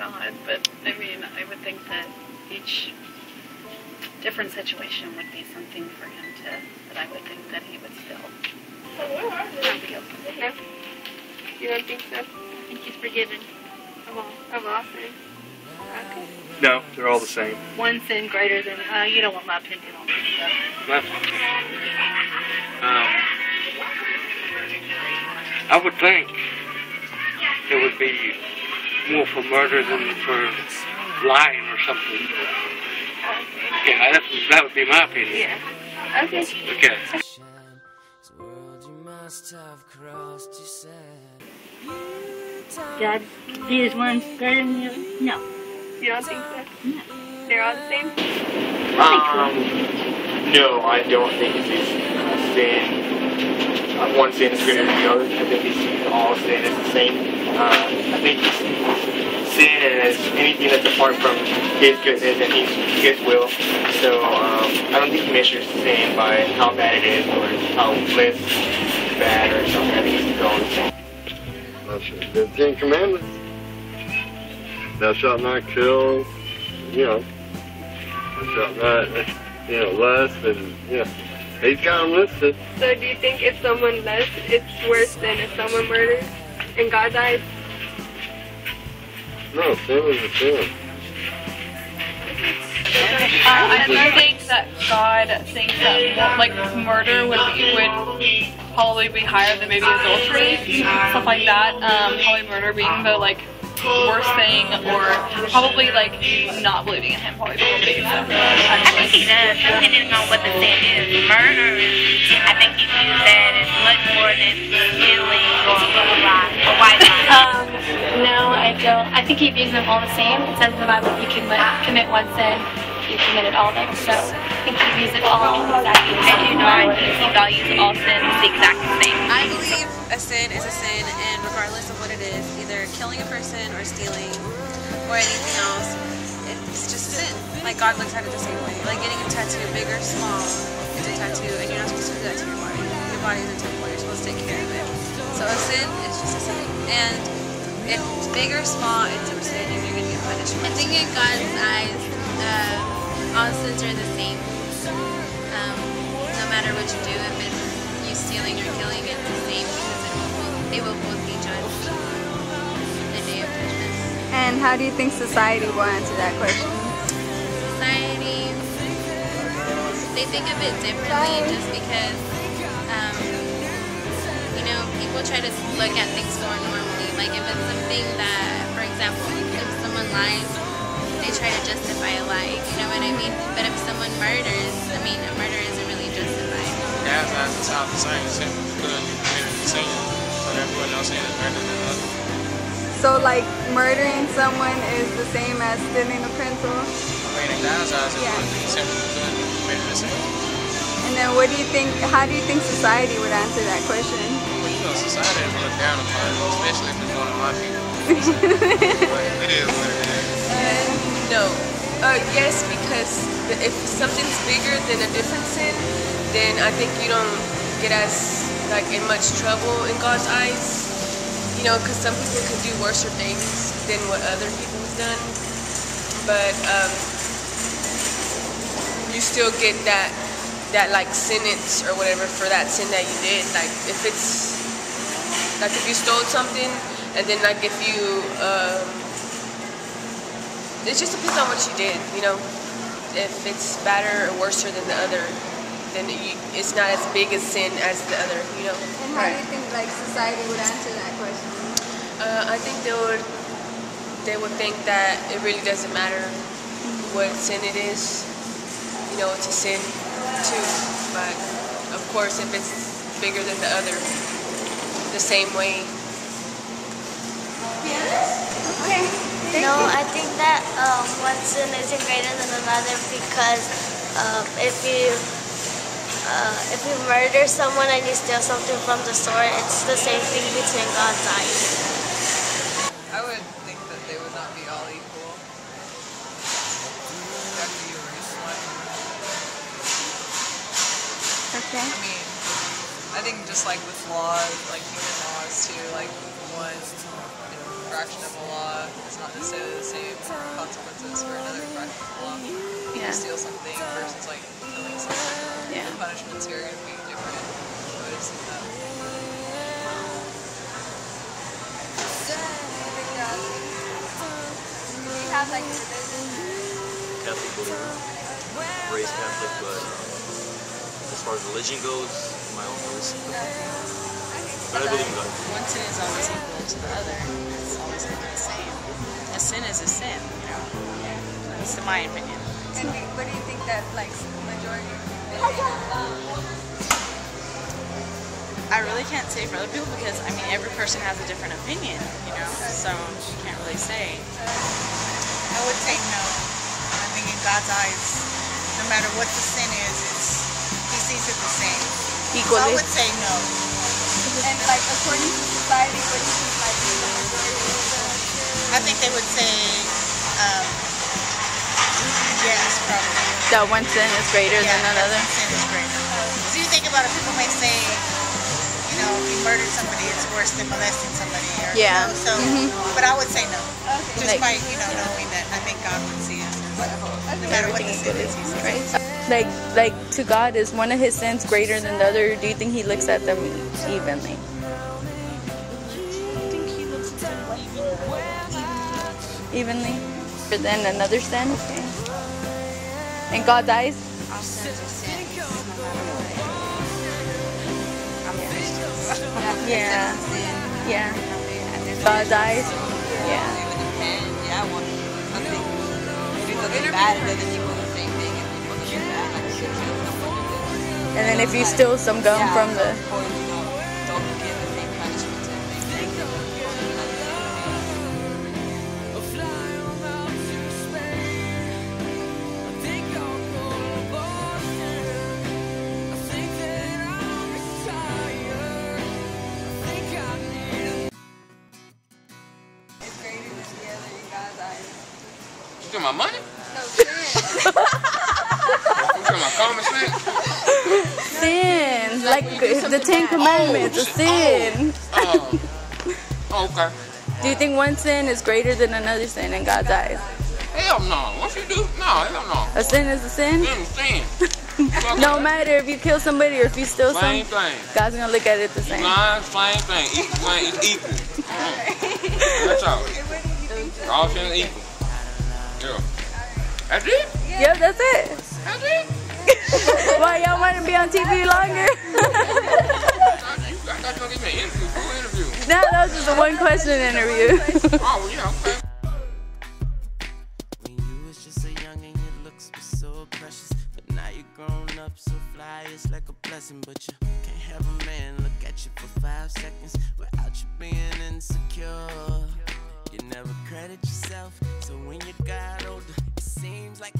God, but I mean, I would think that each different situation would be something for him that I would think that he would still not be okay. No? You don't think so? I think he's forgiven Of all sin? Okay. No, they're all the same. one sin greater than, you don't want my opinion on this stuff. I would think it would be more for murder than for lying or something. Yeah, that would be my opinion. Yeah. Okay. Okay. God, these ones greater than the other? No. You don't think so? No. They're all the same? No, I don't think it's a sin. One sin is greater than the other. I think it's all sin is the same. I think sin is anything that's apart from His goodness and His will. So I don't think He measures sin by how bad it is or how less bad or something. I think it's all the same. The Ten Commandments. Thou shalt not kill, thou shalt not, lust, and, he's got them listed. So do you think if someone lusts, it's worse than if someone murders in God's eyes? No, sin is a sin. I do think that God thinks that like murder would probably be higher than maybe adultery, stuff like that. Probably murder being the like worst thing, or probably like not believing in Him probably be the biggest stuff. I think he does, depending on what the sin is. Murder is, I think he views that as much more than stealing or a lie, a white lie. No, I don't. I think he views them all the same. It says in the Bible, if you can commit one sin, you committed all of them. So I think he views it all exactly the same. I do know he values all sins the exact same. I believe a sin is a sin, and regardless of what it is, either killing a person or stealing or anything else, it's just a sin. Like God looks at it the same way. Like getting a tattoo, big or small, it's a tattoo, and you're not supposed to do that to your body. Your body is a temple, you're supposed to take care of it. So a sin is just a sin. And if it's big or small, it's a sin, and you're going to get punished. I think in God's eyes, all sins are the same. No matter what you do, if it's you stealing or killing, it's the same because they will both be judged the day of judgment. And how do you think society will answer that question? Society, they think of it differently just because, people try to look at things more normally. Like if it's something that, for example, if someone lies, they try to justify a lie, you know what I mean? But if someone murders, a murder isn't really justified. God's eyes is all the same, except for good and committed the sin. So everyone else ain't better than the other. So like murdering someone is the same as stealing a pencil? In God's eyes, it's simple, good and committed the sin. And then how do you think society would answer that question? Well, society is look down upon it, especially if it's one of my people. It is what it is. No. Yes, because if something's bigger than a different sin, then I think you don't get as in much trouble in God's eyes. Because some people can do worse things than what other people have done. But you still get that sentence or whatever for that sin that you did. Like if it's if you stole something, and then if you it just depends on what you did, If it's badder or worse than the other, then it's not as big a sin as the other, And how do you think society would answer that question? I think they would think that it really doesn't matter what sin it is. It's a sin too. But of course, if it's bigger than the other, the same way. Okay. No, I think that one sin isn't greater than another because if you murder someone and you steal something from the store, it's the same thing between God's eyes. I would think that they would not be all equal. After you erase one. Okay. I think just with laws, human laws too, one fraction of a law is not necessarily the same consequences for another fraction of a law. If you steal something versus like killing someone, the punishments here are going to be different. I would assume that. Do you have like religion? Catholic believer, raised Catholic, but as far as religion goes, my own beliefs. But I believe in God. One sin is always equal to the other. It's always going to be the same. A sin is a sin, you know. That's my opinion. And what do you think that like majority of people I really can't say for other people because I mean every person has a different opinion, you know. So you can't really say. I would say no. I think in God's eyes, no matter what the sin is, He sees it the same. Equally. So I would say no. And like according to society, what do you think like the majority of the... I think they would say yes, probably. That one sin is greater than another? One sin is greater. So you think about it, people may say, you know, if you murdered somebody, it's worse than molesting somebody. Or, you know, so, but I would say no. Just like, by, you know, knowing that I think God would see us. No matter what the sin is, He sees us. Like to God, is one of His sins greater than the other? Or do you think He looks at them evenly? I think He looks at them Evenly? Than another sin? Okay. In God's eyes? All sins are sins, no matter what. I'm Christian. Yeah. Yeah. God's eyes? Yeah. It would depend. Yeah, well, I think if you look at bad at other people, the same thing. If people look at bad, like you kill someone, And then if you steal some gum from the... don't give the same punishment to everything. You my money? No, sin. You my common sense? Sin. Like the Ten Commandments, a sin. Okay. Do you think one sin is greater than another sin in God's eyes? Hell no. What you do? No, hell no. A sin is a sin? Sin. No matter if you kill somebody or if you steal something, Same thing. God's gonna look at it the same. Same thing. It's equal. That's all. All sin is equal. Yeah. That's it? Yep, that's it. That's it? Why y'all want to be on TV longer? I thought you were going to give me an interview. Full interview. No, that was just a one question interview. Oh, yeah, okay. When you was just a youngin', your looks were so precious. But now you're grown up, so fly, it's like a blessing. But you can't have a man look at you for 5 seconds without you being insecure. You never credit yourself, so when you got older, it seems like